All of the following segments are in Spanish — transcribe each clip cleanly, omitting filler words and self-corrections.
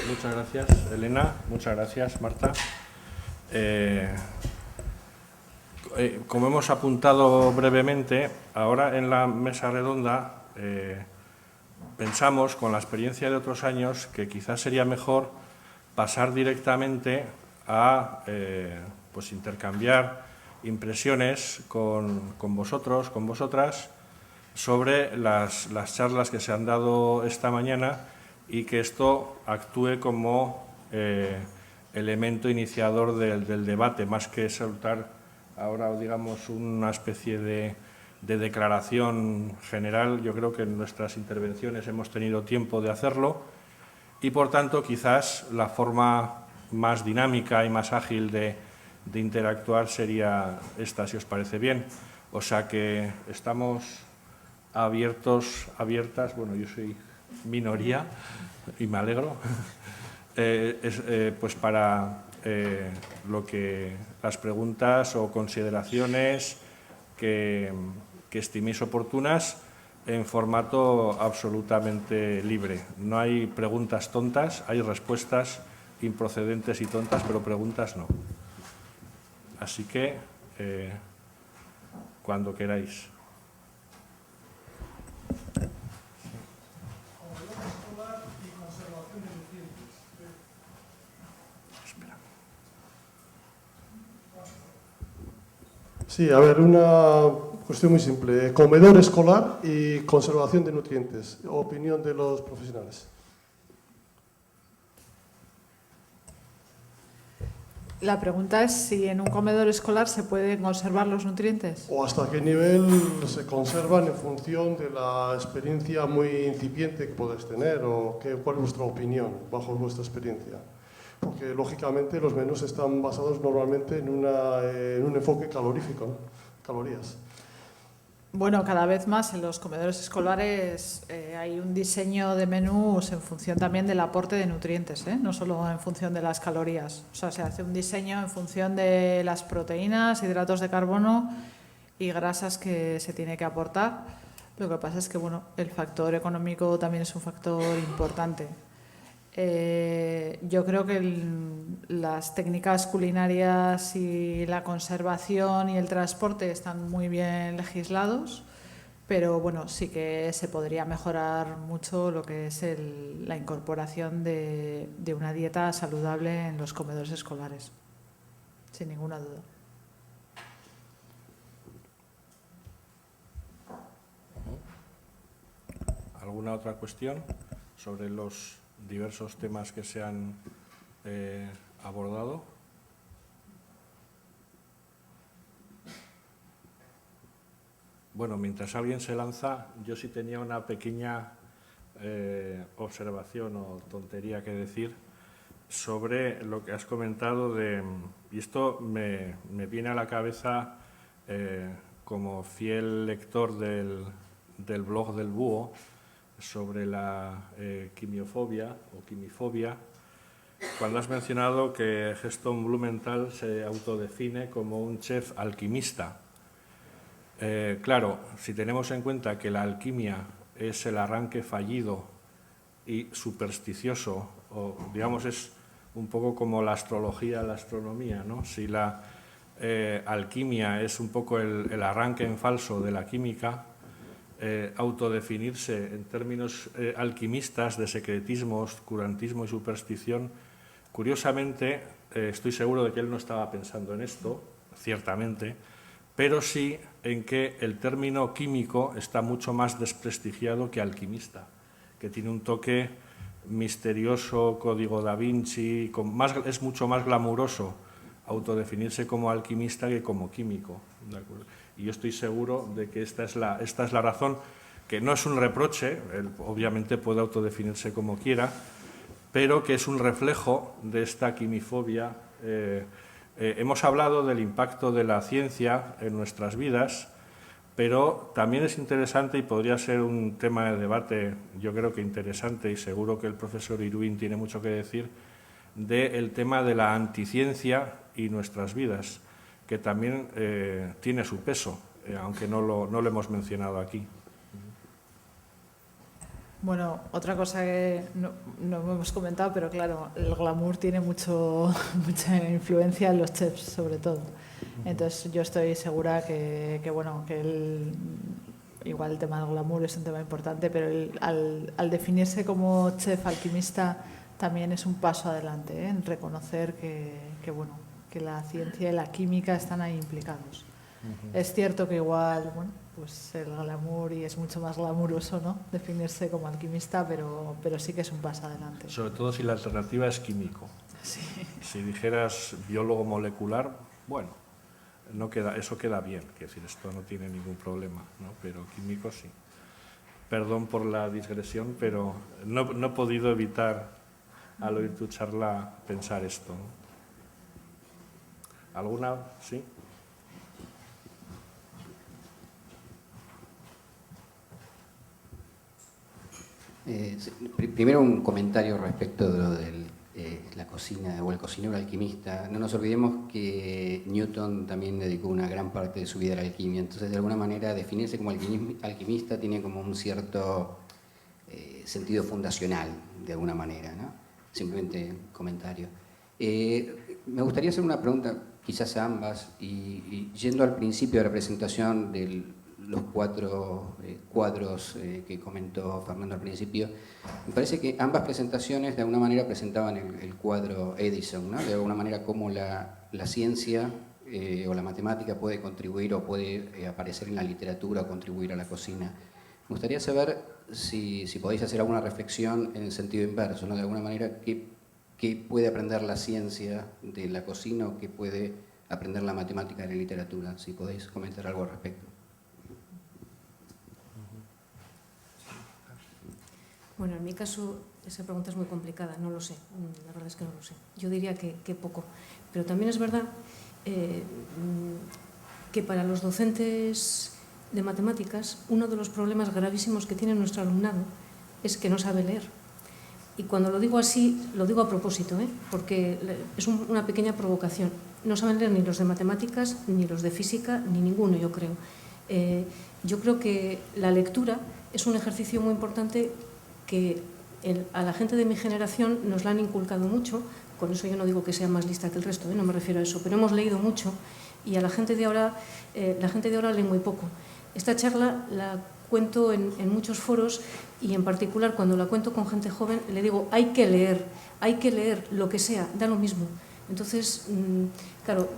Muchas gracias, Elena. Muchas gracias, Marta. Como hemos apuntado brevemente, ahora en la mesa redonda pensamos, con la experiencia de otros años, que quizás sería mejor pasar directamente a pues intercambiar impresiones con vosotros, con vosotras, sobre las charlas que se han dado esta mañana y que esto actúe como elemento iniciador del debate, más que soltar ahora, digamos, una especie de declaración general. Yo creo que en nuestras intervenciones hemos tenido tiempo de hacerlo y, por tanto, quizás la forma más dinámica y más ágil de interactuar sería esta, si os parece bien. O sea que estamos abiertas, bueno, yo soy minoría y me alegro, pues para las preguntas o consideraciones que estiméis oportunas, en formato absolutamente libre. No hay preguntas tontas, hay respuestas improcedentes y tontas, pero preguntas no. Así que, cuando queráis. Sí, a ver, una cuestión muy simple. Comedor escolar y conservación de nutrientes. Opinión de los profesionales. La pregunta es si en un comedor escolar se pueden conservar los nutrientes. ¿O hasta qué nivel se conservan en función de la experiencia muy incipiente que podéis tener? ¿O cuál es vuestra opinión bajo vuestra experiencia? Porque, lógicamente, los menús están basados normalmente en un enfoque calorífico, ¿no? Calorías. Bueno, cada vez más en los comedores escolares hay un diseño de menús en función también del aporte de nutrientes, no solo en función de las calorías. O sea, se hace un diseño en función de las proteínas, hidratos de carbono y grasas que se tiene que aportar. Lo que pasa es que, bueno, el factor económico también es un factor importante. Yo creo que las técnicas culinarias y la conservación y el transporte están muy bien legislados, pero bueno, sí que se podría mejorar mucho lo que es la incorporación de una dieta saludable en los comedores escolares, sin ninguna duda. ¿Alguna otra cuestión sobre los diversos temas que se han abordado? Bueno, mientras alguien se lanza, yo sí tenía una pequeña observación o tontería que decir sobre lo que has comentado y esto me viene a la cabeza como fiel lector del blog del Búho, sobre la quimiofobia o quimifobia, cuando has mencionado que Heston Blumenthal se autodefine como un chef alquimista. Claro, si tenemos en cuenta que la alquimia es el arranque fallido y supersticioso, o digamos es un poco como la astrología, la astronomía, ¿no? Si la alquimia es un poco el arranque en falso de la química, autodefinirse en términos alquimistas de secretismo, oscurantismo y superstición, curiosamente, estoy seguro de que él no estaba pensando en esto, ciertamente, pero sí en que el término químico está mucho más desprestigiado que alquimista, que tiene un toque misterioso, código da Vinci, es mucho más glamuroso autodefinirse como alquimista que como químico, ¿de acuerdo? Y yo estoy seguro de que esta es la razón, que no es un reproche, él obviamente puede autodefinirse como quiera, pero que es un reflejo de esta quimifobia. Hemos hablado del impacto de la ciencia en nuestras vidas, pero también es interesante y podría ser un tema de debate, yo creo que interesante, y seguro que el profesor Irwin tiene mucho que decir, del tema de la anticiencia y nuestras vidas, que también tiene su peso, aunque no lo hemos mencionado aquí. Bueno, otra cosa que no hemos comentado, pero claro, el glamour tiene mucha influencia en los chefs, sobre todo. Entonces, yo estoy segura que igual el tema del glamour es un tema importante, pero al definirse como chef alquimista también es un paso adelante, ¿eh? En reconocer que la ciencia y la química están ahí implicados. Es cierto que igual, pues el glamour, y es mucho más glamuroso, ¿no?, definirse como alquimista, pero sí que es un paso adelante. Sobre todo si la alternativa es químico. Sí. Si dijeras biólogo molecular, bueno, eso queda bien, es decir, esto no tiene ningún problema, ¿no? Pero químico sí. Perdón por la digresión, pero no he podido evitar, al oír tu charla, pensar esto, ¿no? ¿Alguna? Sí. Primero un comentario respecto de lo de la cocina o el cocinero alquimista. No nos olvidemos que Newton también dedicó una gran parte de su vida a la alquimia, entonces de alguna manera definirse como alquimista tiene como un cierto sentido fundacional, de alguna manera, ¿no? Simplemente un comentario. Me gustaría hacer una pregunta quizás a ambas, y yendo al principio de la presentación de los 4 cuadros que comentó Fernando al principio, me parece que ambas presentaciones de alguna manera presentaban el cuadro Edison, ¿no? De alguna manera cómo la ciencia o la matemática puede contribuir o puede aparecer en la literatura o contribuir a la cocina. Me gustaría saber si podéis hacer alguna reflexión en el sentido inverso, ¿no? De alguna manera, ¿qué puede aprender la ciencia de la cocina o qué puede aprender la matemática de la literatura? Si podéis comentar algo al respecto. Bueno, en mi caso esa pregunta es muy complicada, no lo sé, la verdad es que no lo sé. Yo diría que poco, pero también es verdad que para los docentes de matemáticas uno de los problemas gravísimos que tiene nuestro alumnado es que no sabe leer. Y cuando lo digo así, lo digo a propósito, porque es una pequeña provocación. No saben leer ni los de matemáticas, ni los de física, ni ninguno, yo creo. Yo creo que la lectura es un ejercicio muy importante que a la gente de mi generación nos la han inculcado mucho. Con eso yo no digo que sea más lista que el resto, no me refiero a eso, pero hemos leído mucho y a la gente de ahora lee muy poco. Esta charla la cuento en muchos foros y en particular cuando la cuento con gente joven le digo hay que leer lo que sea, da lo mismo. Entonces, claro,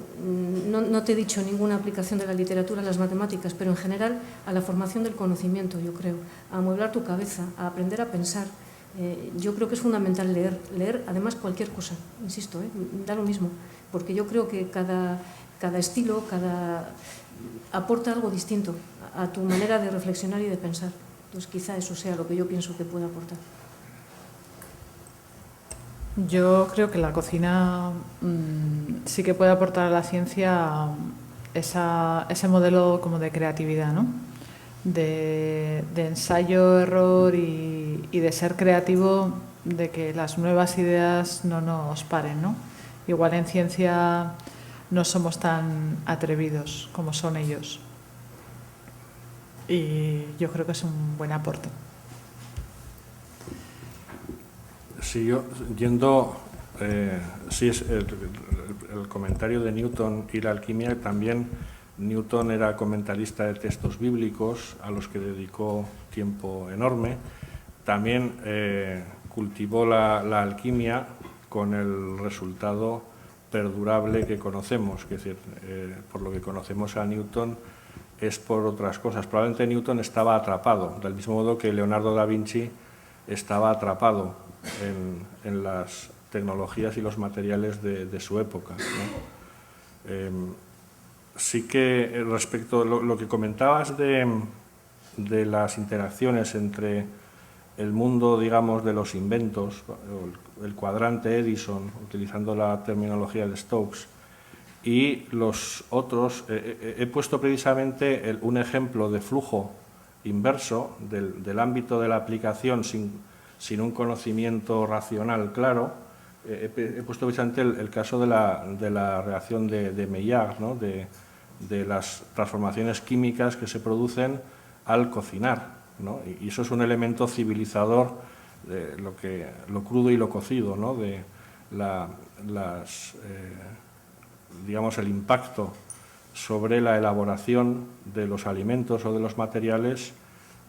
no te he dicho ninguna aplicación de la literatura a las matemáticas, pero en general a la formación del conocimiento, yo creo, a amueblar tu cabeza, a aprender a pensar. Yo creo que es fundamental leer además cualquier cosa, insisto, da lo mismo, porque yo creo que cada estilo, aporta algo distinto a tu manera de reflexionar y de pensar. Entonces quizá eso sea lo que yo pienso que puede aportar. Yo creo que la cocina sí que puede aportar a la ciencia ese modelo como de creatividad, ¿no? De ensayo, error y de ser creativo, de que las nuevas ideas no nos paren, ¿no? Igual en ciencia no somos tan atrevidos como son ellos. Y yo creo que es un buen aporte. Sí, sí es el comentario de Newton y la alquimia. También Newton era comentarista de textos bíblicos a los que dedicó tiempo enorme. También cultivó la alquimia con el resultado perdurable que conocemos, es decir, por lo que conocemos a Newton es por otras cosas. Probablemente Newton estaba atrapado, del mismo modo que Leonardo da Vinci estaba atrapado en las tecnologías y los materiales de su época, ¿no? Sí que respecto a lo que comentabas de las interacciones entre el mundo, digamos, de los inventos, el cuadrante Edison, utilizando la terminología de Stokes, y los otros, he puesto precisamente un ejemplo de flujo inverso del ámbito de la aplicación sin un conocimiento racional claro. He puesto precisamente el caso de la reacción de Maillard, ¿no? de las transformaciones químicas que se producen al cocinar, ¿no? Y eso es un elemento civilizador de lo crudo y lo cocido, ¿no? De digamos, el impacto sobre la elaboración de los alimentos o de los materiales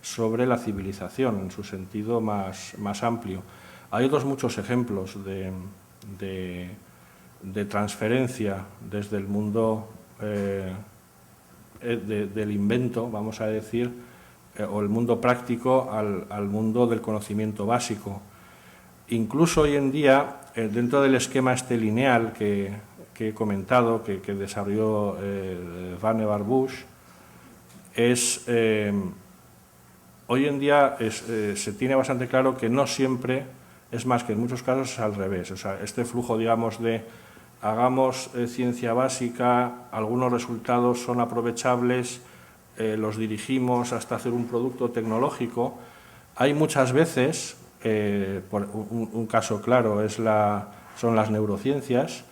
sobre la civilización en su sentido más amplio. Hay otros muchos ejemplos de transferencia desde el mundo del invento, vamos a decir, o el mundo práctico al mundo del conocimiento básico. Incluso hoy en día, dentro del esquema este lineal que he comentado, que desarrolló Vannevar Bush, hoy en día se tiene bastante claro que no siempre, es más que en muchos casos es al revés. O sea, este flujo, digamos, de hagamos ciencia básica, algunos resultados son aprovechables, los dirigimos hasta hacer un producto tecnológico. Hay muchas veces, un caso claro son las neurociencias,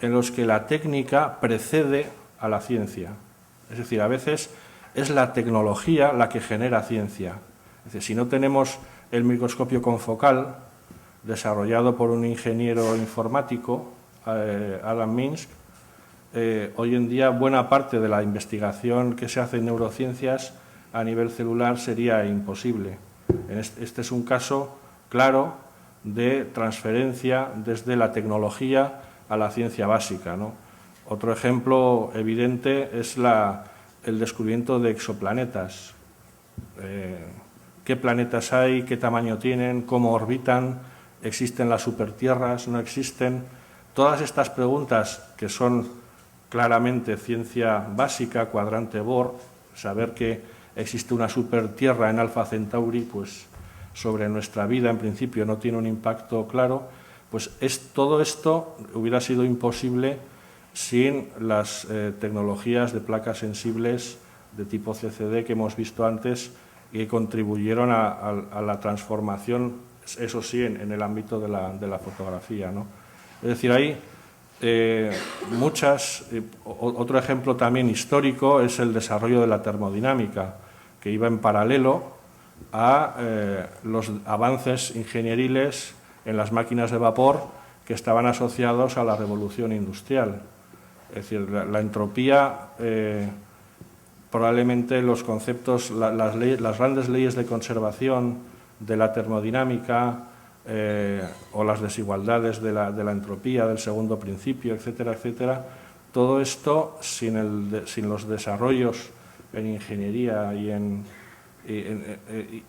en los que la técnica precede a la ciencia. Es decir, a veces es la tecnología la que genera ciencia. Es decir, si no tenemos el microscopio confocal, desarrollado por un ingeniero informático, Alan Minsk, hoy en día buena parte de la investigación que se hace en neurociencias a nivel celular sería imposible. Este es un caso claro de transferencia desde la tecnología a la ciencia básica, ¿no? Otro ejemplo evidente es el descubrimiento de exoplanetas. ¿Qué planetas hay? ¿Qué tamaño tienen? ¿Cómo orbitan? ¿Existen las supertierras? ¿No existen? Todas estas preguntas que son claramente ciencia básica, cuadrante Bohr, saber que existe una supertierra en Alfa Centauri, pues sobre nuestra vida en principio no tiene un impacto claro, pues todo esto hubiera sido imposible sin las tecnologías de placas sensibles de tipo CCD que hemos visto antes y que contribuyeron a la transformación, eso sí, en el ámbito de la fotografía, ¿no? Es decir, hay otro ejemplo también histórico es el desarrollo de la termodinámica, que iba en paralelo a los avances ingenieriles en las máquinas de vapor que estaban asociados a la revolución industrial. Es decir, la entropía, probablemente los conceptos, las grandes leyes de conservación de la termodinámica o las desigualdades de la entropía, del segundo principio, etcétera, etcétera, todo esto sin los desarrollos en ingeniería y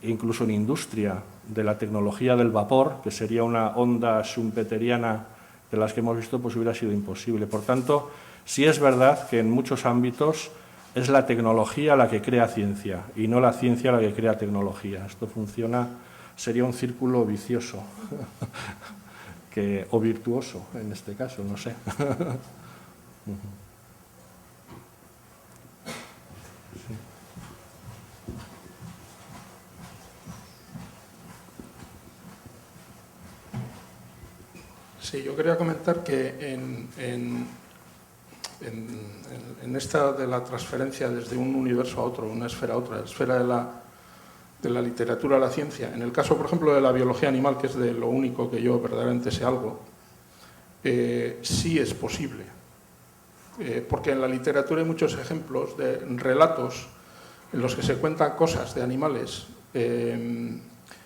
incluso en industria de la tecnología del vapor, que sería una onda schumpeteriana de las que hemos visto, pues hubiera sido imposible. Por tanto, sí es verdad que en muchos ámbitos es la tecnología la que crea ciencia y no la ciencia la que crea tecnología. Esto sería un círculo vicioso o virtuoso en este caso, no sé. Sí, yo quería comentar que en esta de la transferencia desde un universo a otro, una esfera a otra, la esfera de la literatura a la ciencia, en el caso, por ejemplo, de la biología animal, que es de lo único que yo verdaderamente sé algo, sí es posible. Porque en la literatura hay muchos ejemplos de relatos en los que se cuentan cosas de animales,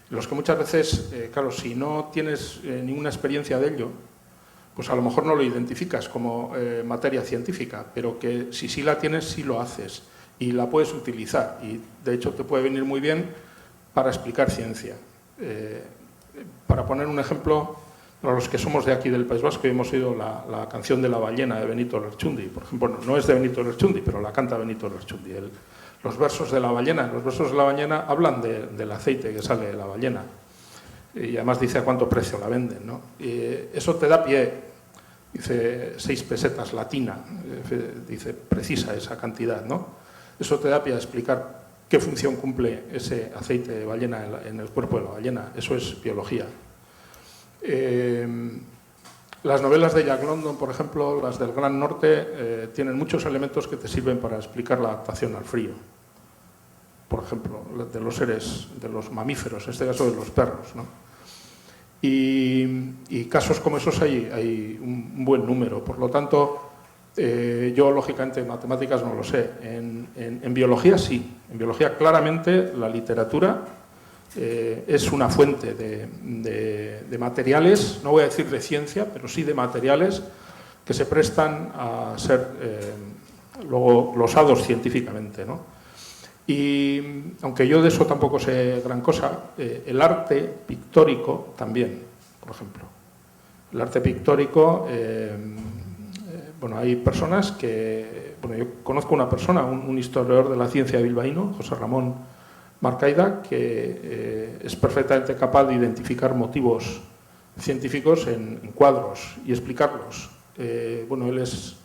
los que muchas veces, claro, si no tienes ninguna experiencia de ello, pues a lo mejor no lo identificas como materia científica, pero que si sí la tienes, sí lo haces y la puedes utilizar y de hecho te puede venir muy bien para explicar ciencia. Para poner un ejemplo, para los que somos de aquí del País Vasco y hemos oído la canción de la ballena de Benito Lerchundi, por ejemplo, no es de Benito Lerchundi, pero la canta Benito Lerchundi. Los versos de la ballena hablan del aceite que sale de la ballena y además dice a cuánto precio la venden, ¿no? Y eso te da pie, dice 6 pesetas latina, dice precisa esa cantidad, ¿no? Eso te da pie a explicar qué función cumple ese aceite de ballena en el cuerpo de la ballena. Eso es biología. Las novelas de Jack London, por ejemplo, las del Gran Norte, tienen muchos elementos que te sirven para explicar la adaptación al frío. por ejemplo, de los seres, de los mamíferos, en este caso de los perros, ¿no? Y casos como esos hay un buen número. Por lo tanto, yo lógicamente en matemáticas no lo sé. En biología sí. En biología claramente la literatura es una fuente de materiales, no voy a decir de ciencia, pero sí de materiales que se prestan a ser luego glosados científicamente, ¿no? Y aunque yo de eso tampoco sé gran cosa, el arte pictórico también, por ejemplo. El arte pictórico, bueno, hay personas que... Bueno, yo conozco una persona, un historiador de la ciencia bilbaíno, José Ramón Marcaida, que es perfectamente capaz de identificar motivos científicos en cuadros y explicarlos. Bueno, él es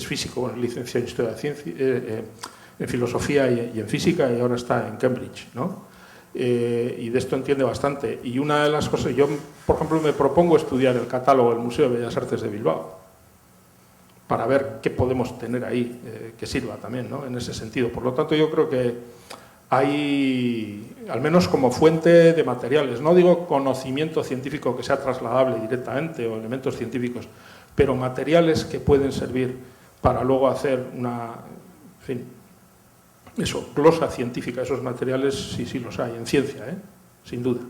físico, bueno, licenciado en Historia de la Ciencia, en Filosofía y en Física, y ahora está en Cambridge, ¿no? Y de esto entiende bastante. Y una de las cosas, yo, por ejemplo, me propongo estudiar el catálogo del Museo de Bellas Artes de Bilbao, para ver qué podemos tener ahí que sirva también, ¿no? En ese sentido. Por lo tanto, yo creo que hay, al menos como fuente de materiales, no digo conocimiento científico que sea trasladable directamente o elementos científicos, pero materiales que pueden servir para luego hacer una, en fin, eso, glosa científica, esos materiales sí los hay, en ciencia, sin duda.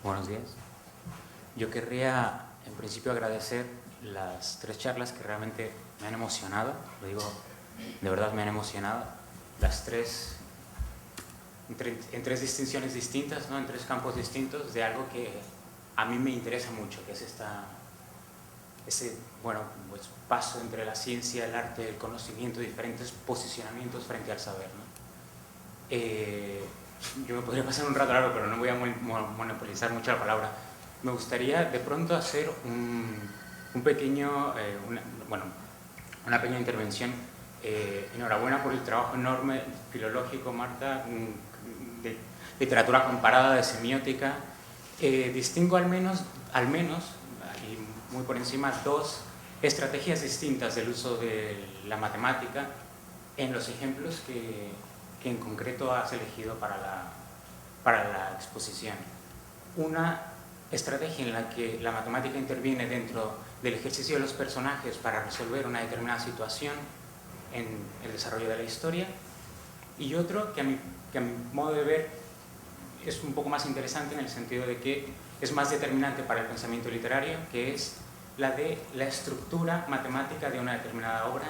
Buenos días. Yo querría, en principio, agradecer las 3 charlas que realmente me han emocionado. Lo digo, de verdad me han emocionado. Las 3, en 3 distinciones distintas, ¿no? En 3 campos distintos de algo que a mí me interesa mucho, que es ese bueno, pues, paso entre la ciencia, el arte, el conocimiento, diferentes posicionamientos frente al saber, ¿no? Yo me podría pasar un rato largo, pero no voy a monopolizar mucho la palabra. Me gustaría de pronto hacer una pequeña intervención. Enhorabuena por el trabajo enorme filológico, Marta, de literatura comparada, de semiótica. Distingo al menos, y muy por encima, 2 estrategias distintas del uso de la matemática en los ejemplos que en concreto has elegido para la exposición. Una estrategia en la que la matemática interviene dentro del ejercicio de los personajes para resolver una determinada situación en el desarrollo de la historia, y otro que a mi modo de ver es un poco más interesante en el sentido de que es más determinante para el pensamiento literario, que es la de la estructura matemática de una determinada obra,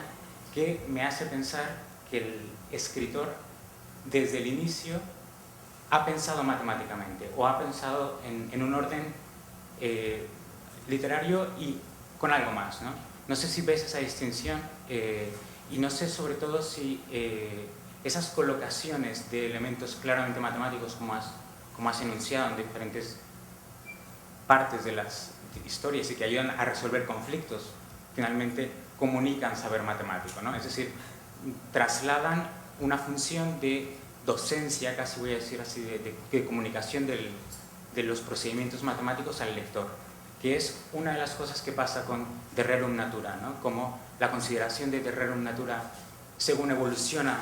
que me hace pensar que el escritor desde el inicio ha pensado matemáticamente o ha pensado en un orden literario y con algo más, ¿no? No sé si ves esa distinción y no sé sobre todo si esas colocaciones de elementos claramente matemáticos como has enunciado en diferentes partes de las historias y que ayudan a resolver conflictos, finalmente comunican saber matemático, ¿no? Es decir, trasladan una función de docencia, casi voy a decir así, de comunicación de los procedimientos matemáticos al lector, que es una de las cosas que pasa con De Rerum Natura, ¿no? Como la consideración de Rerum Natura, según evoluciona,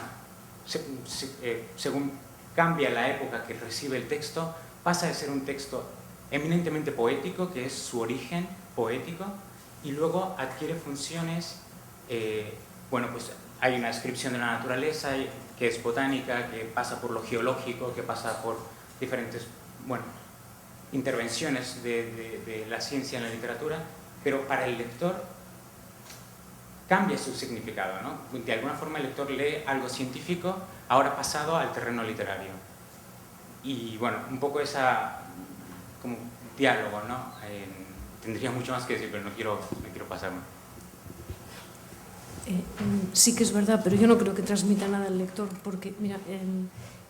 según cambia la época que recibe el texto, pasa de ser un texto eminentemente poético, que es su origen poético, y luego adquiere funciones, bueno, pues hay una descripción de la naturaleza que es botánica, que pasa por lo geológico, que pasa por diferentes, bueno, intervenciones de la ciencia en la literatura, pero para el lector cambia su significado, ¿no? De alguna forma el lector lee algo científico ahora pasado al terreno literario. Y bueno, un poco esa como diálogo, ¿no? Tendría mucho más que decir, pero no quiero pasarme. Sí que es verdad, pero yo no creo que transmita nada al lector, porque mira,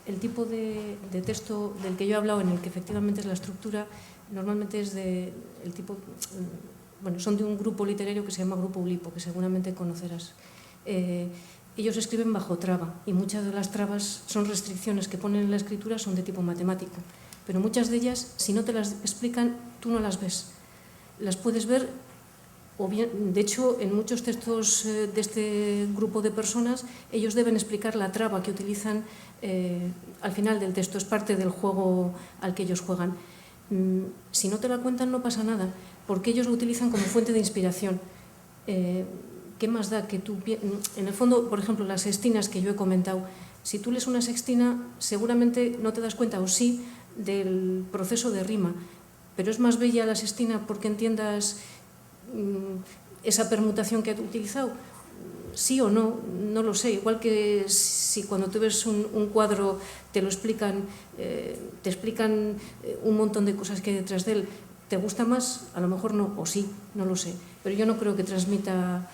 el tipo de texto del que yo he hablado, en el que efectivamente es la estructura, normalmente es el tipo, bueno, son de un grupo literario que se llama Grupo Ulipo, que seguramente conocerás. Ellos escriben bajo traba y muchas de las trabas son restricciones que ponen en la escritura, son de tipo matemático. pero muchas de ellas, si no te las explican, tú no las ves. Las puedes ver, o bien, de hecho, en muchos textos de este grupo de personas, ellos deben explicar la traba que utilizan al final del texto, es parte del juego al que ellos juegan. Si no te la cuentan no pasa nada, porque ellos lo utilizan como fuente de inspiración. ¿Qué más da que tú... En el fondo, por ejemplo, las sextinas que yo he comentado, si tú lees una sextina, seguramente no te das cuenta, o sí, del proceso de rima, pero es más bella la sextina porque entiendas esa permutación que ha utilizado. Sí o no, no lo sé. Igual que si cuando tú ves un cuadro te lo explican, te explican un montón de cosas que hay detrás de él. ¿Te gusta más? A lo mejor no, o sí, no lo sé. Pero yo no creo que transmita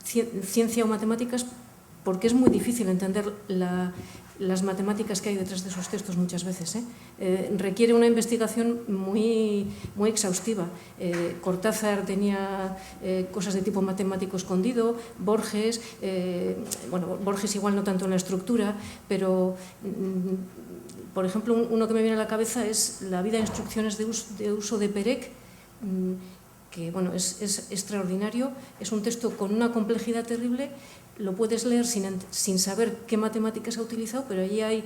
ciencia o matemáticas, porque es muy difícil entender las matemáticas que hay detrás de esos textos muchas veces. Requiere una investigación muy exhaustiva. Cortázar tenía cosas de tipo matemático escondido, Borges, bueno, Borges igual no tanto en la estructura, pero por ejemplo uno que me viene a la cabeza es La vida e instrucciones de uso de Perec, que bueno, es extraordinario, es un texto con una complejidad terrible. Lo puedes leer sin saber qué matemáticas ha utilizado, pero allí hay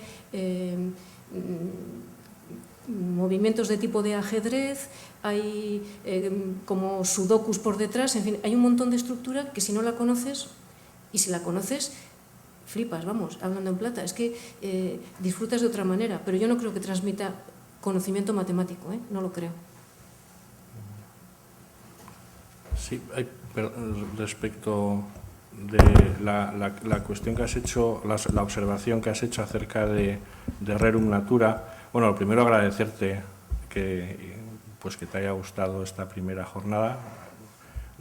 movimientos de tipo de ajedrez, hay como sudokus por detrás, en fin, hay un montón de estructura que si no la conoces, y si la conoces, flipas, vamos, hablando en plata, es que disfrutas de otra manera, pero yo no creo que transmita conocimiento matemático, no lo creo. Sí, respecto de la cuestión que has hecho, la observación que has hecho acerca de Rerum Natura, bueno, lo primero agradecerte que te haya gustado esta primera jornada,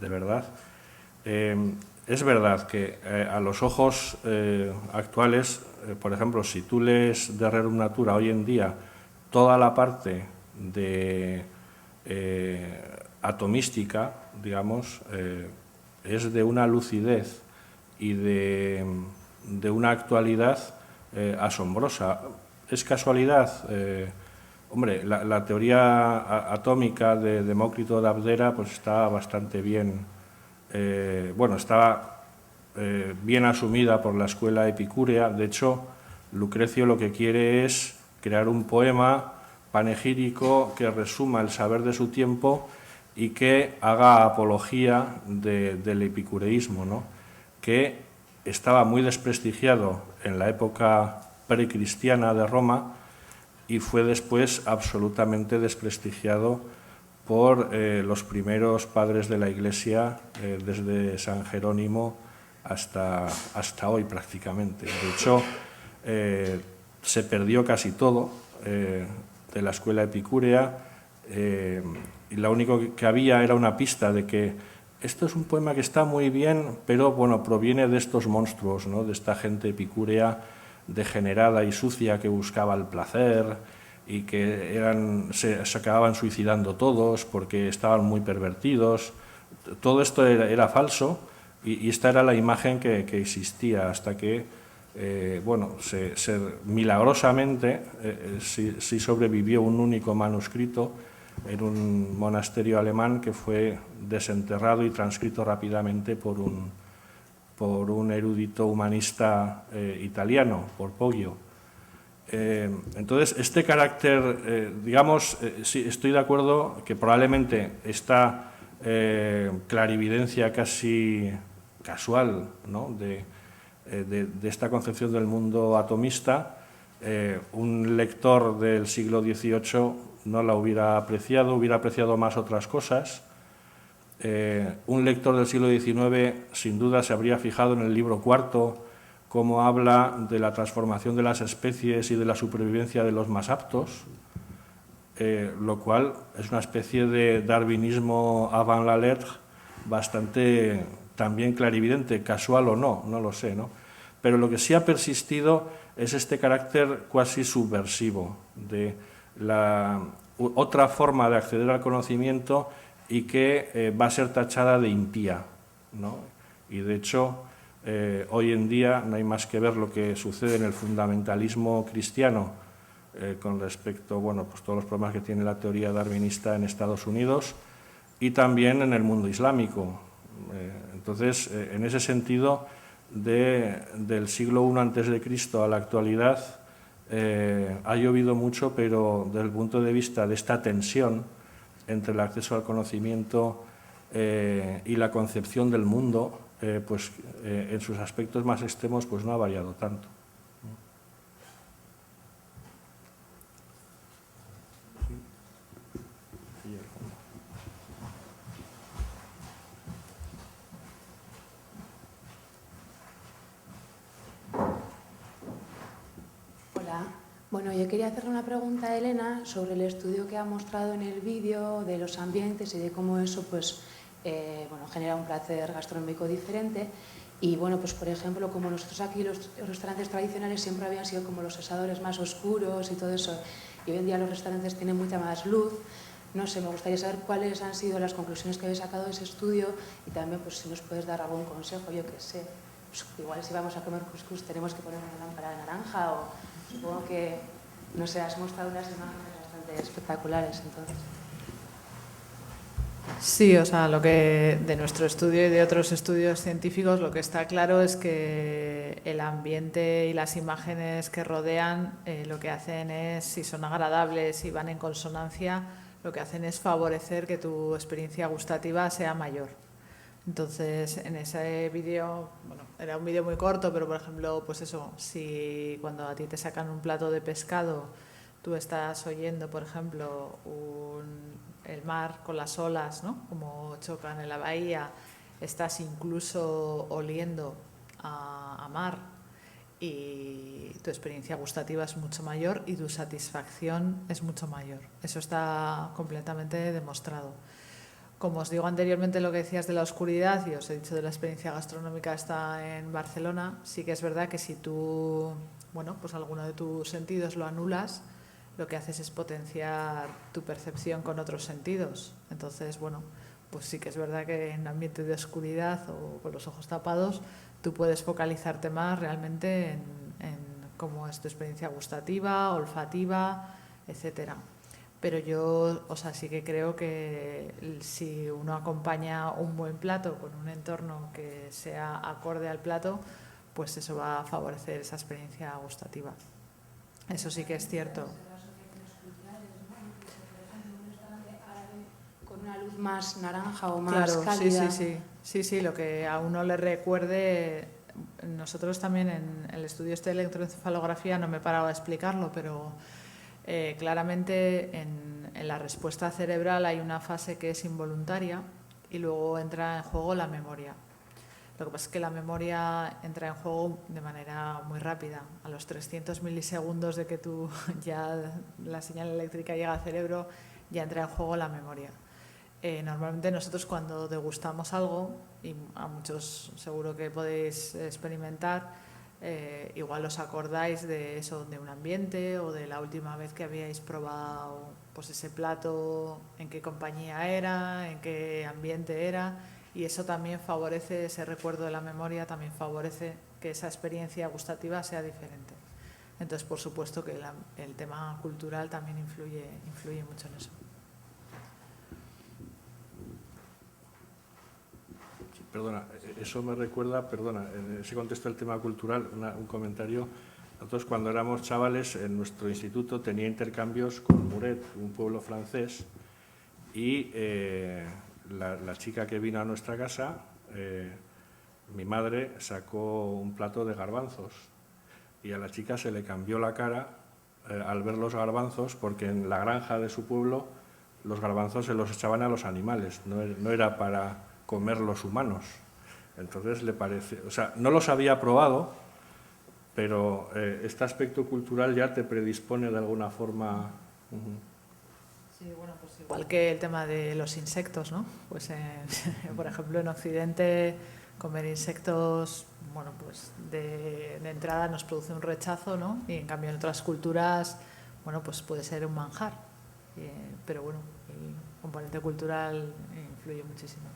de verdad. Es verdad que a los ojos actuales, por ejemplo, si tú lees de Rerum Natura hoy en día toda la parte de atomística, digamos, es de una lucidez y de una actualidad asombrosa. ¿Es casualidad? Hombre, la teoría atómica de Demócrito de Abdera pues está bastante bien, bueno, estaba bien asumida por la escuela epicúrea. De hecho, Lucrecio lo que quiere es crear un poema panegírico que resuma el saber de su tiempo y que haga apología del epicureísmo, ¿no?, que estaba muy desprestigiado en la época precristiana de Roma y fue después absolutamente desprestigiado por los primeros padres de la Iglesia, desde San Jerónimo hasta hoy prácticamente. De hecho, se perdió casi todo de la escuela epicúrea, y lo único que había era una pista de que esto es un poema que está muy bien, pero bueno, proviene de estos monstruos, ¿no?, de esta gente epicúrea degenerada y sucia que buscaba el placer y que se acababan suicidando todos porque estaban muy pervertidos. Todo esto era falso y esta era la imagen que existía hasta que, bueno, milagrosamente sí sobrevivió un único manuscrito en un monasterio alemán que fue desenterrado y transcrito rápidamente por un erudito humanista italiano, por Poggio. Entonces, este carácter, digamos, sí, estoy de acuerdo que probablemente esta clarividencia casi casual, ¿no?, de esta concepción del mundo atomista, un lector del siglo XVIII no la hubiera apreciado más otras cosas. Un lector del siglo XIX sin duda se habría fijado en el libro cuarto, cómo habla de la transformación de las especies y de la supervivencia de los más aptos, lo cual es una especie de darwinismo avant la lettre bastante también clarividente, casual o no, no lo sé, ¿no? Pero lo que sí ha persistido es este carácter cuasi subversivo de la otra forma de acceder al conocimiento y que va a ser tachada de impía, ¿no? Y de hecho, hoy en día no hay más que ver lo que sucede en el fundamentalismo cristiano con respecto, bueno, pues todos los problemas que tiene la teoría darwinista en Estados Unidos y también en el mundo islámico. Entonces, en ese sentido, del siglo I a.C. a la actualidad, ha llovido mucho, pero desde el punto de vista de esta tensión entre el acceso al conocimiento y la concepción del mundo, pues en sus aspectos más extremos pues no ha variado tanto. Hola. Bueno, yo quería hacerle una pregunta a Elena sobre el estudio que ha mostrado en el vídeo de los ambientes y de cómo eso pues, bueno, genera un placer gastronómico diferente. Y bueno, pues por ejemplo, como nosotros aquí los restaurantes tradicionales siempre habían sido como los asadores más oscuros y todo eso, y hoy en día los restaurantes tienen mucha más luz. No sé, me gustaría saber cuáles han sido las conclusiones que habéis sacado de ese estudio y también pues si nos puedes dar algún consejo, yo qué sé. Pues, igual si vamos a comer couscous tenemos que poner una lámpara de naranja o supongo que, no sé, has mostrado unas imágenes bastante espectaculares entonces. Sí, o sea, lo que de nuestro estudio y de otros estudios científicos, lo que está claro es que el ambiente y las imágenes que rodean lo que hacen es, si son agradables y van en consonancia, lo que hacen es favorecer que tu experiencia gustativa sea mayor. Entonces, en ese vídeo, bueno, era un vídeo muy corto, pero por ejemplo, pues eso, si cuando a ti te sacan un plato de pescado, tú estás oyendo, por ejemplo, el mar con las olas, ¿no? Como chocan en la bahía, estás incluso oliendo a mar y tu experiencia gustativa es mucho mayor y tu satisfacción es mucho mayor. Eso está completamente demostrado. Como os digo anteriormente lo que decías de la oscuridad y os he dicho de la experiencia gastronómica está en Barcelona, sí que es verdad que si tú, bueno, pues alguno de tus sentidos lo anulas, lo que haces es potenciar tu percepción con otros sentidos. Entonces, bueno, pues sí que es verdad que en un ambiente de oscuridad o con los ojos tapados, tú puedes focalizarte más realmente en cómo es tu experiencia gustativa, olfativa, etcétera. Pero yo, o sea, sí que creo que si uno acompaña un buen plato con un entorno que sea acorde al plato, pues eso va a favorecer esa experiencia gustativa. Eso sí que es cierto. Con una luz más naranja o más claro, cálida. Sí, lo que a uno le recuerde. Nosotros también en el estudio este de electroencefalografía no me he parado a explicarlo, pero claramente en la respuesta cerebral hay una fase que es involuntaria y luego entra en juego la memoria. Lo que pasa es que la memoria entra en juego de manera muy rápida. A los 300 milisegundos de que tú ya la señal eléctrica llega al cerebro, ya entra en juego la memoria. Normalmente nosotros cuando degustamos algo, y a muchos seguro que podéis experimentar, igual os acordáis de eso, de un ambiente o de la última vez que habíais probado pues ese plato, en qué compañía era, en qué ambiente era, y eso también favorece, ese recuerdo de la memoria también favorece que esa experiencia gustativa sea diferente. Entonces, por supuesto que el tema cultural también influye mucho en eso. Perdona, eso me recuerda, en ese contexto del tema cultural, un comentario. Nosotros cuando éramos chavales en nuestro instituto tenía intercambios con Muret, un pueblo francés, y la chica que vino a nuestra casa, mi madre sacó un plato de garbanzos y a la chica se le cambió la cara al ver los garbanzos porque en la granja de su pueblo los garbanzos se los echaban a los animales, no era para comer los humanos. Entonces le parece, o sea, no los había probado, pero este aspecto cultural ya te predispone de alguna forma. Sí, bueno, pues igual que el tema de los insectos, ¿no? Pues por ejemplo en Occidente comer insectos, bueno, pues de entrada nos produce un rechazo, ¿no? Y en cambio en otras culturas, bueno, pues puede ser un manjar. Pero bueno, el componente cultural influye muchísimo.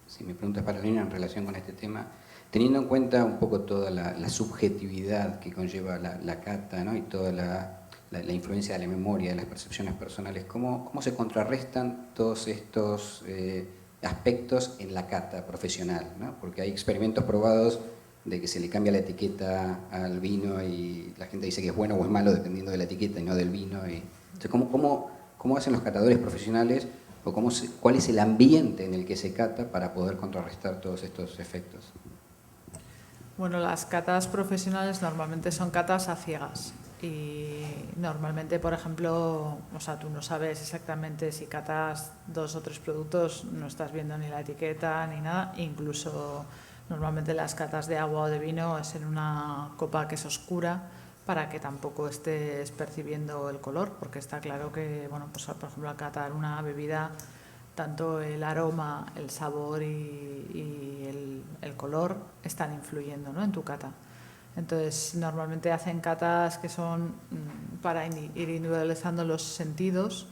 Sí, mi pregunta es para Elena en relación con este tema. Teniendo en cuenta un poco toda la subjetividad que conlleva la cata, ¿no? Y toda la influencia de la memoria, de las percepciones personales, ¿cómo se contrarrestan todos estos aspectos en la cata profesional, ¿no? Porque hay experimentos probados de que se le cambia la etiqueta al vino y la gente dice que es bueno o es malo dependiendo de la etiqueta y no del vino. Entonces, ¿cómo hacen los catadores profesionales o cuál es el ambiente en el que se cata para poder contrarrestar todos estos efectos? Bueno, las catas profesionales normalmente son catas a ciegas y normalmente, por ejemplo, o sea, tú no sabes exactamente si catas 2 o 3 productos, no estás viendo ni la etiqueta ni nada, incluso normalmente las catas de agua o de vino es en una copa que es oscura para que tampoco estés percibiendo el color, porque está claro que, bueno, pues por ejemplo, al catar una bebida, tanto el aroma, el sabor y el color están influyendo, ¿no?, en tu cata. Entonces, normalmente hacen catas que son para ir individualizando los sentidos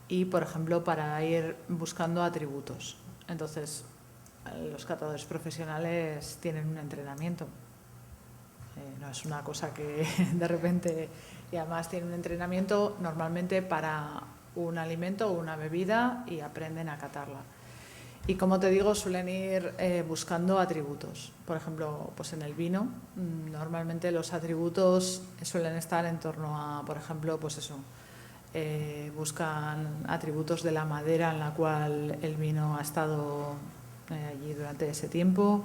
y, por ejemplo, para ir buscando atributos. Entonces, los catadores profesionales tienen un entrenamiento. No es una cosa que de repente... Y además tienen un entrenamiento normalmente para un alimento o una bebida y aprenden a catarla. Y como te digo, suelen ir buscando atributos. Por ejemplo, pues en el vino, normalmente los atributos suelen estar en torno a, por ejemplo, pues eso, buscan atributos de la madera en la cual el vino ha estado allí durante ese tiempo.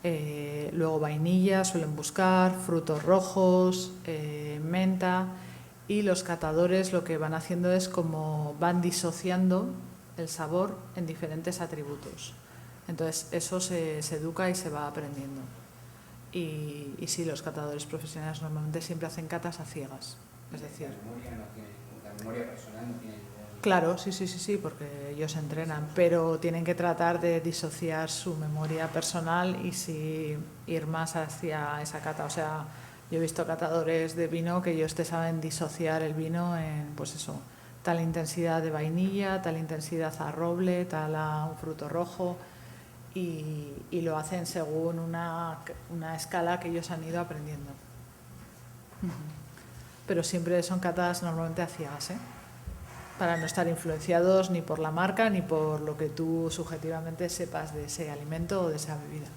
Luego vainilla suelen buscar, frutos rojos, menta, y los catadores lo que van haciendo es como van disociando el sabor en diferentes atributos. Entonces eso se educa y se va aprendiendo. Y sí, los catadores profesionales normalmente siempre hacen catas a ciegas. Es decir, la memoria personal no tiene... Claro, sí, porque ellos entrenan, pero tienen que tratar de disociar su memoria personal y sí ir más hacia esa cata. O sea, yo he visto catadores de vino que ellos te saben disociar el vino en, pues eso, tal intensidad de vainilla, tal intensidad a roble, tal a un fruto rojo, y lo hacen según una escala que ellos han ido aprendiendo. Pero siempre son catas normalmente a ciegas, para no estar influenciados ni por la marca ni por lo que tú subjetivamente sepas de ese alimento o de esa bebida.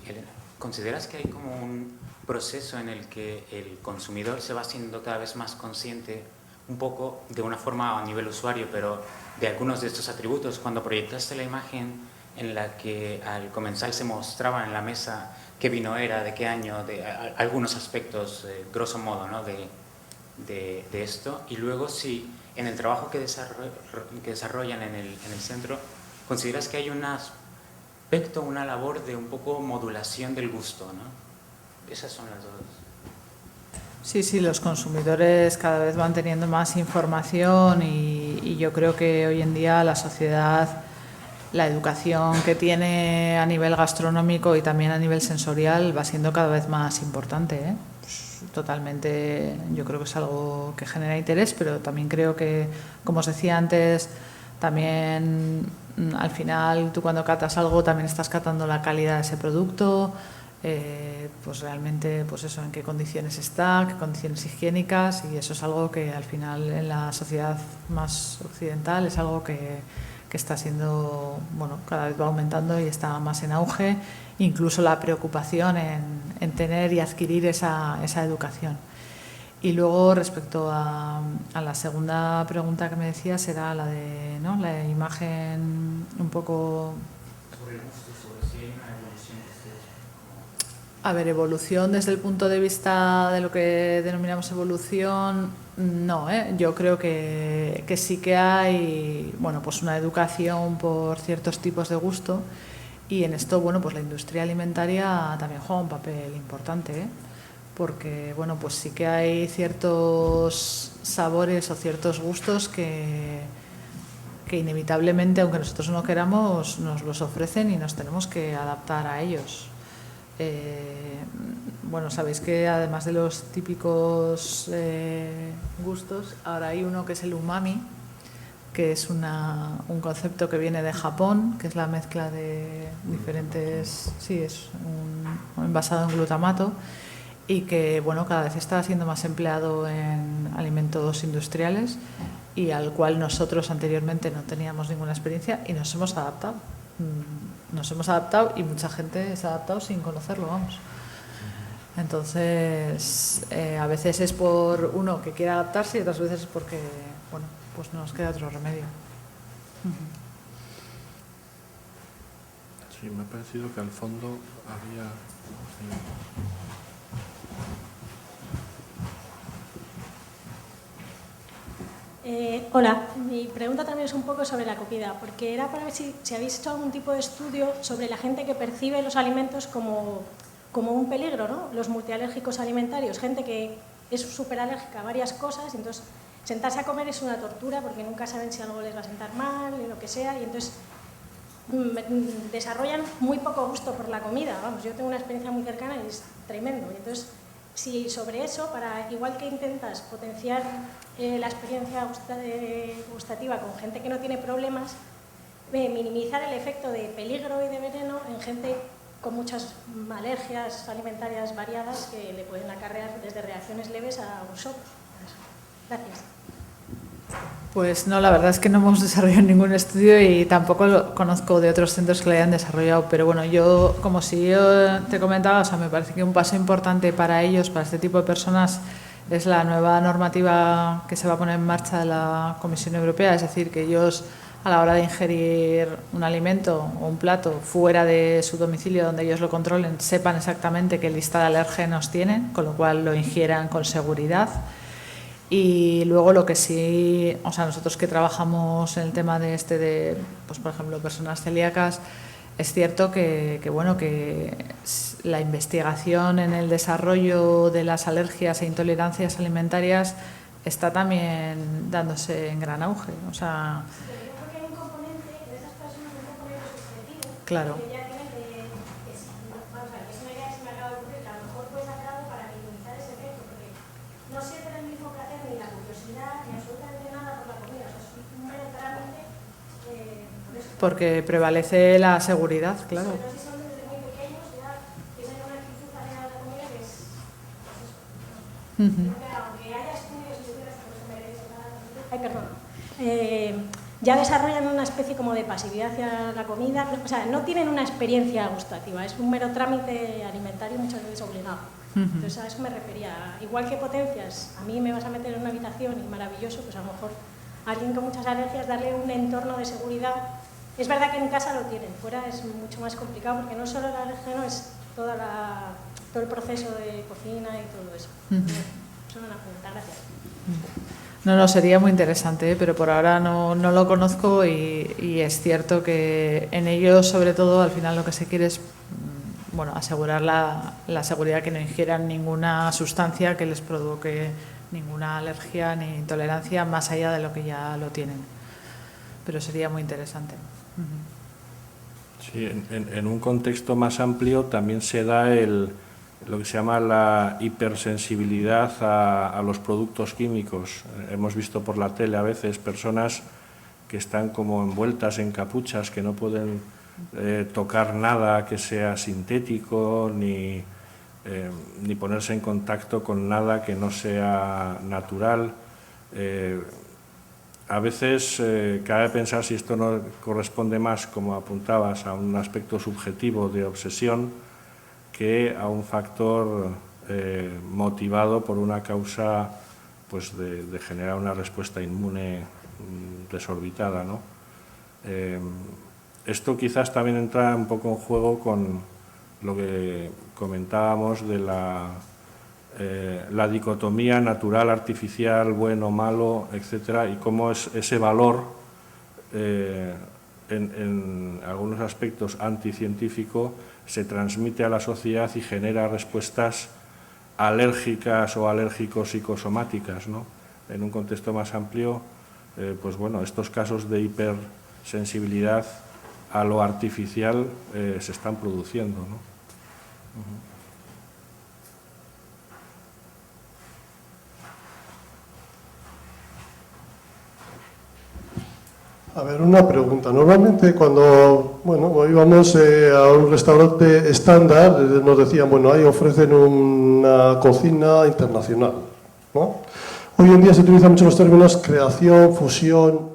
Elena, ¿consideras que hay como un proceso en el que el consumidor se va haciendo cada vez más consciente, un poco de una forma a nivel usuario, pero de algunos de estos atributos? Cuando proyectaste la imagen en la que al comensal se mostraba en la mesa qué vino era, de qué año, de algunos aspectos, grosso modo, ¿no?, de esto, y luego si en el trabajo que desarrollan en el centro, ¿consideras que hay un aspecto, una labor de un poco modulación del gusto, ¿no? Esas son las dos. Sí, los consumidores cada vez van teniendo más información y yo creo que hoy en día la sociedad, la educación que tiene a nivel gastronómico y también a nivel sensorial va siendo cada vez más importante, Pues, totalmente, yo creo que es algo que genera interés, pero también creo que, como os decía antes, también al final tú cuando catas algo también estás catando la calidad de ese producto, pues realmente, pues eso, en qué condiciones está, qué condiciones higiénicas, y eso es algo que al final en la sociedad más occidental es algo que está siendo, bueno, cada vez va aumentando y está más en auge, incluso la preocupación en tener y adquirir esa educación. Y luego, respecto a la segunda pregunta que me decías, era la de, ¿no?, la imagen un poco... Sobre el gusto, sobre si hay una evolución que ustedes... A ver, evolución desde el punto de vista de lo que denominamos evolución, no, yo creo que sí que hay, bueno, pues una educación por ciertos tipos de gusto, y en esto, bueno, pues la industria alimentaria también juega un papel importante, porque, bueno, pues sí que hay ciertos sabores o ciertos gustos que inevitablemente, aunque nosotros no queramos, nos los ofrecen y nos tenemos que adaptar a ellos. Bueno, sabéis que además de los típicos gustos, ahora hay uno que es el umami, que es un concepto que viene de Japón, que es la mezcla de diferentes, sí, es basado en glutamato, y que bueno, cada vez está siendo más empleado en alimentos industriales y al cual nosotros anteriormente no teníamos ninguna experiencia y nos hemos adaptado. Nos hemos adaptado y mucha gente se ha adaptado sin conocerlo, vamos. Entonces, a veces es por uno que quiere adaptarse y otras veces es porque, bueno, pues no nos queda otro remedio. Sí, me ha parecido que al fondo había... Hola, mi pregunta también es un poco sobre la comida, porque era para ver si habéis hecho algún tipo de estudio sobre la gente que percibe los alimentos como un peligro, ¿no? Los multialérgicos alimentarios, gente que es súper alérgica a varias cosas, y entonces sentarse a comer es una tortura porque nunca saben si algo les va a sentar mal y lo que sea, y entonces desarrollan muy poco gusto por la comida. Vamos, yo tengo una experiencia muy cercana y es tremendo. Y entonces, si sobre eso, igual que intentas potenciar la experiencia gustativa con gente que no tiene problemas, minimizar el efecto de peligro y de veneno en gente con muchas alergias alimentarias variadas que le pueden acarrear desde reacciones leves a un shock. Gracias. Pues no, la verdad es que no hemos desarrollado ningún estudio y tampoco lo conozco de otros centros que lo hayan desarrollado, pero bueno, yo, como si yo te comentaba, o sea, me parece que un paso importante para ellos, para este tipo de personas, es la nueva normativa que se va a poner en marcha de la Comisión Europea, es decir, que ellos a la hora de ingerir un alimento o un plato fuera de su domicilio donde ellos lo controlen, sepan exactamente qué lista de alérgenos tienen, con lo cual lo ingieran con seguridad. Y luego lo que sí, o sea, nosotros que trabajamos en el tema de pues por ejemplo, personas celíacas, es cierto que bueno, que la investigación en el desarrollo de las alergias e intolerancias alimentarias está también dándose en gran auge. O sea, Pero yo creo que hay un componente de esas personas, un componente subjetivo, claro. que ya tiene vamos a ver, es una idea que se me acaba de ocurrir, que a lo mejor puedes hacer algo para minimizar ese efecto, porque no sienten el mismo placer ni la curiosidad ni absolutamente nada por la comida, o sea, es un mero trámite por eso. Porque prevalece la seguridad, claro. Sobre todo si son desde muy pequeños, ya tienen una actitud también a la comida que es eso. Creo que aunque haya estudios y estudios que se merecen ay, perdón. Ya desarrollan una especie como de pasividad hacia la comida, o sea, no tienen una experiencia gustativa, es un mero trámite alimentario muchas veces obligado. Entonces a eso me refería. Igual que potencias, a mí me vas a meter en una habitación y maravilloso, pues a lo mejor a alguien con muchas alergias darle un entorno de seguridad. Es verdad que en casa lo tienen, fuera es mucho más complicado porque no solo el alérgeno, es todo el proceso de cocina y todo eso. Solo una pregunta, gracias. No, sería muy interesante, pero por ahora no lo conozco y es cierto que en ellos, sobre todo, al final lo que se quiere es bueno, asegurar la seguridad, que no ingieran ninguna sustancia que les provoque ninguna alergia ni intolerancia más allá de lo que ya lo tienen. Pero sería muy interesante. Sí, en un contexto más amplio también se da lo que se llama la hipersensibilidad a los productos químicos. Hemos visto por la tele a veces personas que están como envueltas en capuchas, que no pueden tocar nada que sea sintético ni ponerse en contacto con nada que no sea natural. A veces cabe pensar si esto no corresponde más, como apuntabas, a un aspecto subjetivo de obsesión que a un factor motivado por una causa pues de generar una respuesta inmune desorbitada, ¿no? Esto quizás también entra un poco en juego con lo que comentábamos de la dicotomía natural-artificial, bueno-malo, etcétera, y cómo ese valor en algunos aspectos anticientífico se transmite a la sociedad y genera respuestas alérgicas o alérgico-psicosomáticas, ¿no? En un contexto más amplio, pues bueno, estos casos de hipersensibilidad a lo artificial se están produciendo, ¿no? A ver, una pregunta. Normalmente cuando íbamos a un restaurante estándar, nos decían, bueno, ahí ofrecen una cocina internacional, ¿no? Hoy en día se utilizan mucho los términos creación, fusión.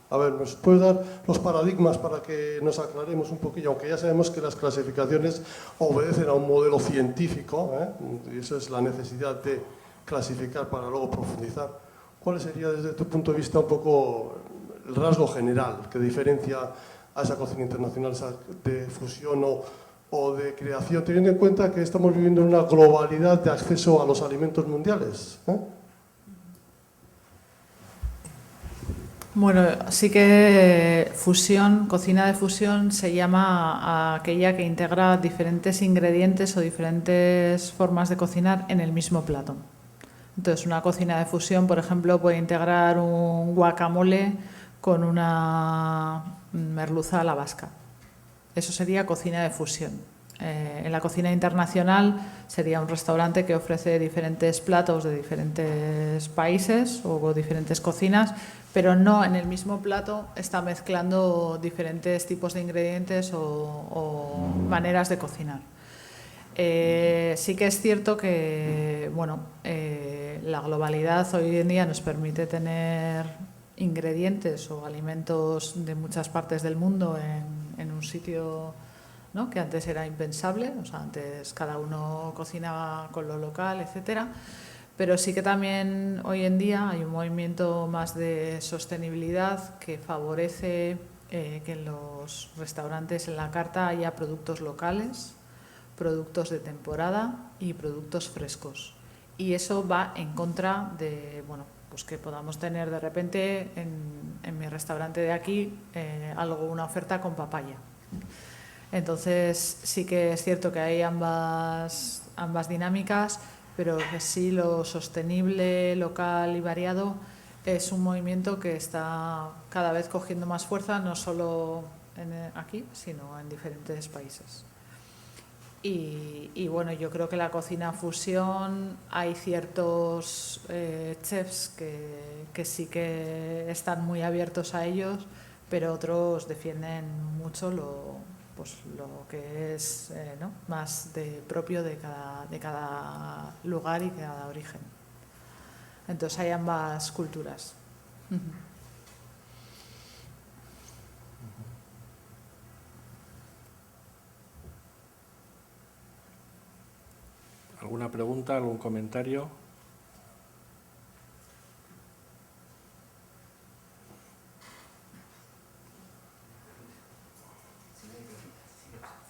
A ver, ¿nos puedes dar los paradigmas para que nos aclaremos un poquillo? Aunque ya sabemos que las clasificaciones obedecen a un modelo científico, y esa es la necesidad de clasificar para luego profundizar. ¿Cuál sería desde tu punto de vista un poco el rasgo general que diferencia a esa cocina internacional de fusión o de creación, teniendo en cuenta que estamos viviendo en una globalidad de acceso a los alimentos mundiales? Bueno, sí que fusión, cocina de fusión, se llama a aquella que integra diferentes ingredientes o diferentes formas de cocinar en el mismo plato. Entonces, una cocina de fusión, por ejemplo, puede integrar un guacamole con una merluza a la vasca. Eso sería cocina de fusión. En la cocina internacional sería un restaurante que ofrece diferentes platos de diferentes países o diferentes cocinas, pero no en el mismo plato está mezclando diferentes tipos de ingredientes o maneras de cocinar. Sí que es cierto que la globalidad hoy en día nos permite tener ingredientes o alimentos de muchas partes del mundo en un sitio, ¿no?, que antes era impensable. O sea, antes cada uno cocinaba con lo local, etcétera. Pero sí que también hoy en día hay un movimiento más de sostenibilidad que favorece que en los restaurantes, en la carta, haya productos locales, productos de temporada y productos frescos. Y eso va en contra de, pues que podamos tener de repente en mi restaurante de aquí una oferta con papaya. Entonces sí que es cierto que hay ambas dinámicas, pero que sí lo sostenible, local y variado es un movimiento que está cada vez cogiendo más fuerza, no solo aquí, sino en diferentes países. Y bueno, yo creo que la cocina fusión, hay ciertos chefs que sí que están muy abiertos a ellos, pero otros defienden mucho lo que es más propio de cada lugar y cada origen. Entonces hay ambas culturas. ¿Alguna pregunta, algún comentario?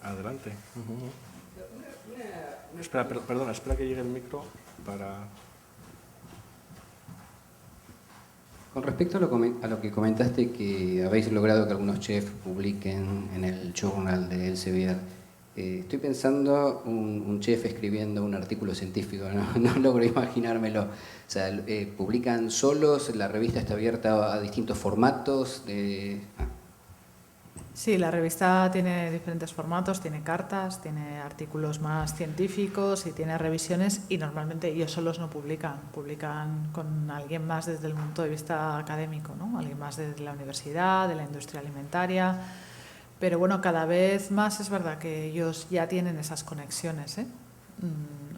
Adelante. Espera que llegue el micro para... Con respecto a lo que comentaste, que habéis logrado que algunos chefs publiquen en el journal de Elsevier, estoy pensando un chef escribiendo un artículo científico, no logro imaginármelo. O sea, ¿publican solos? ¿La revista está abierta a distintos formatos? Sí, la revista tiene diferentes formatos, tiene cartas, tiene artículos más científicos y tiene revisiones, y normalmente ellos solos no publican con alguien más desde el punto de vista académico, ¿no? Alguien más desde la universidad, de la industria alimentaria. Pero bueno, cada vez más es verdad que ellos ya tienen esas conexiones,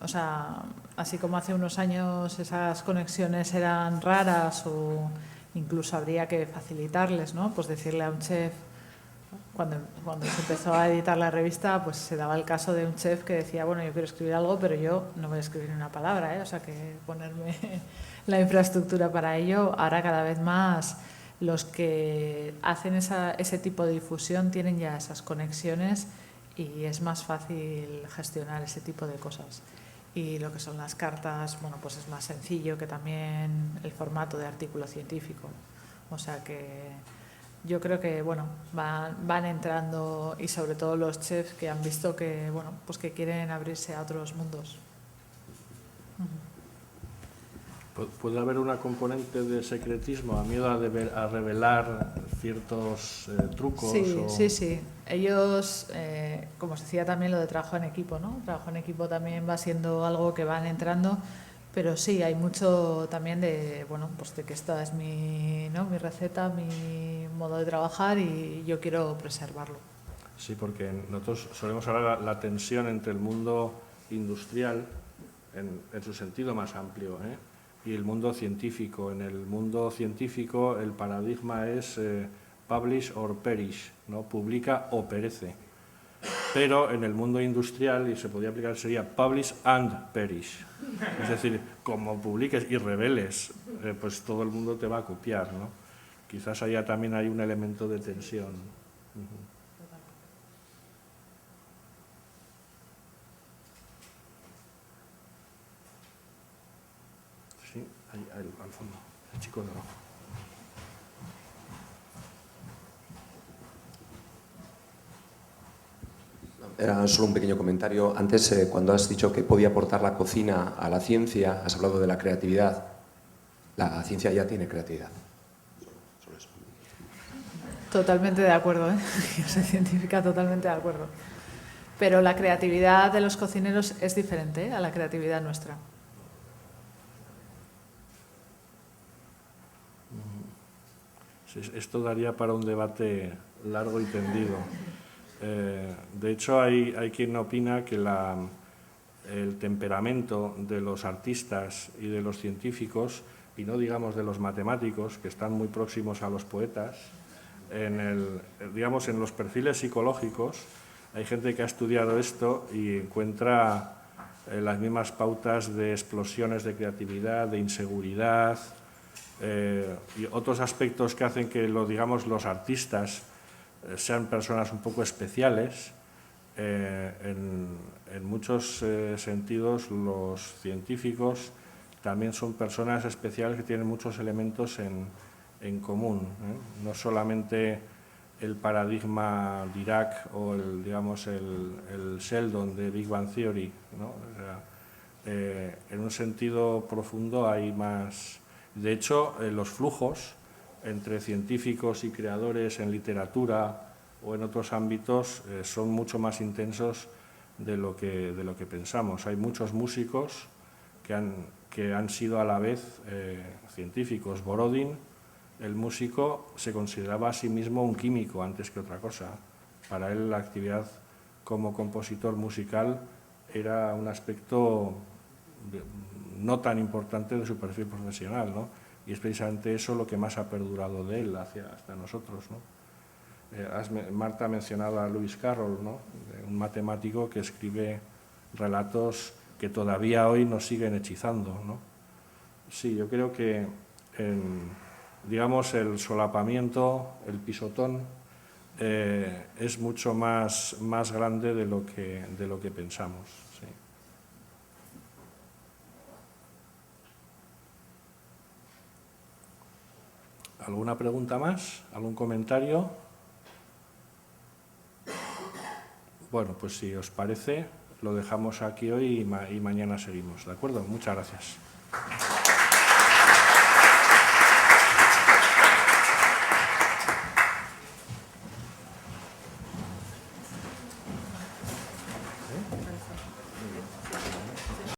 O sea, así como hace unos años esas conexiones eran raras o incluso habría que facilitarles, ¿no? Pues decirle a un chef, cuando se empezó a editar la revista, pues se daba el caso de un chef que decía, bueno, yo quiero escribir algo, pero yo no voy a escribir una palabra, O sea, que ponerme la infraestructura para ello. Ahora cada vez más los que hacen ese tipo de difusión tienen ya esas conexiones y es más fácil gestionar ese tipo de cosas. Y lo que son las cartas, bueno, pues es más sencillo que también el formato de artículo científico. O sea que yo creo que, bueno, van entrando, y sobre todo los chefs que han visto que, bueno, pues que quieren abrirse a otros mundos. ¿Puede haber una componente de secretismo, a miedo a revelar ciertos trucos? Sí. Ellos, como os decía también lo de trabajo en equipo, ¿no? Trabajo en equipo también va siendo algo que van entrando, pero sí, hay mucho también de, bueno, pues de que esta es mi receta, mi modo de trabajar y yo quiero preservarlo. Sí, porque nosotros solemos hablar de la tensión entre el mundo industrial, en su sentido más amplio, y el mundo científico. En el mundo científico el paradigma es publish or perish, ¿no? Publica o perece. Pero en el mundo industrial, y se podría aplicar, sería publish and perish. Es decir, como publiques y reveles, pues todo el mundo te va a copiar, ¿no? Quizás allá también hay un elemento de tensión. Sí, ahí, al fondo, el chico de rojo. Era solo un pequeño comentario. Antes, cuando has dicho que podía aportar la cocina a la ciencia, has hablado de la creatividad. La ciencia ya tiene creatividad. Solo eso. Totalmente de acuerdo, ¿eh? Yo soy científica, totalmente de acuerdo. Pero la creatividad de los cocineros es diferente, ¿eh?, a la creatividad nuestra. Sí, esto daría para un debate largo y tendido. De hecho, hay quien opina que el temperamento de los artistas y de los científicos, y no digamos de los matemáticos, que están muy próximos a los poetas, digamos en los perfiles psicológicos, hay gente que ha estudiado esto y encuentra las mismas pautas de explosiones de creatividad, de inseguridad, y otros aspectos que hacen que digamos, los artistas sean personas un poco especiales. En muchos sentidos los científicos también son personas especiales que tienen muchos elementos en común, ¿eh? No solamente el paradigma Dirac o el Sheldon de Big Bang Theory, ¿no? O sea, en un sentido profundo hay más. De hecho, los flujos entre científicos y creadores en literatura o en otros ámbitos son mucho más intensos de lo que pensamos. Hay muchos músicos que han sido a la vez científicos. Borodin, el músico, se consideraba a sí mismo un químico antes que otra cosa. Para él la actividad como compositor musical era un aspecto no tan importante de su perfil profesional, ¿no? Y es precisamente eso lo que más ha perdurado de él hasta nosotros, ¿no? Marta ha mencionado a Lewis Carroll, ¿no? Un matemático que escribe relatos que todavía hoy nos siguen hechizando, ¿no? Sí, yo creo que digamos el solapamiento, el pisotón, es mucho más grande de lo que pensamos. Sí. ¿Alguna pregunta más? ¿Algún comentario? Bueno, pues si os parece, lo dejamos aquí hoy y mañana seguimos, ¿de acuerdo? Muchas gracias.